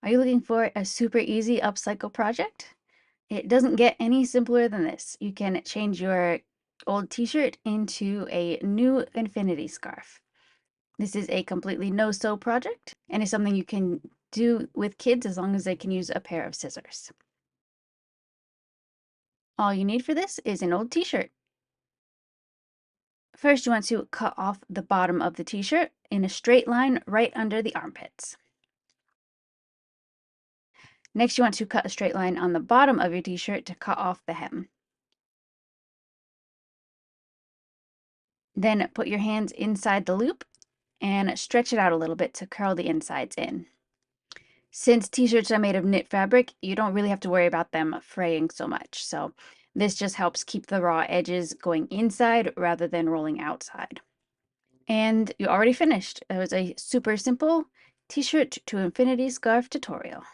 Are you looking for a super easy upcycle project? It doesn't get any simpler than this. You can change your old t-shirt into a new infinity scarf. This is a completely no-sew project and is something you can do with kids as long as they can use a pair of scissors. All you need for this is an old t-shirt. First, you want to cut off the bottom of the t-shirt in a straight line right under the armpits. Next, you want to cut a straight line on the bottom of your t-shirt to cut off the hem. Then put your hands inside the loop and stretch it out a little bit to curl the insides in. Since t-shirts are made of knit fabric, you don't really have to worry about them fraying so much. So this just helps keep the raw edges going inside rather than rolling outside. And you're already finished. It was a super simple t-shirt to infinity scarf tutorial.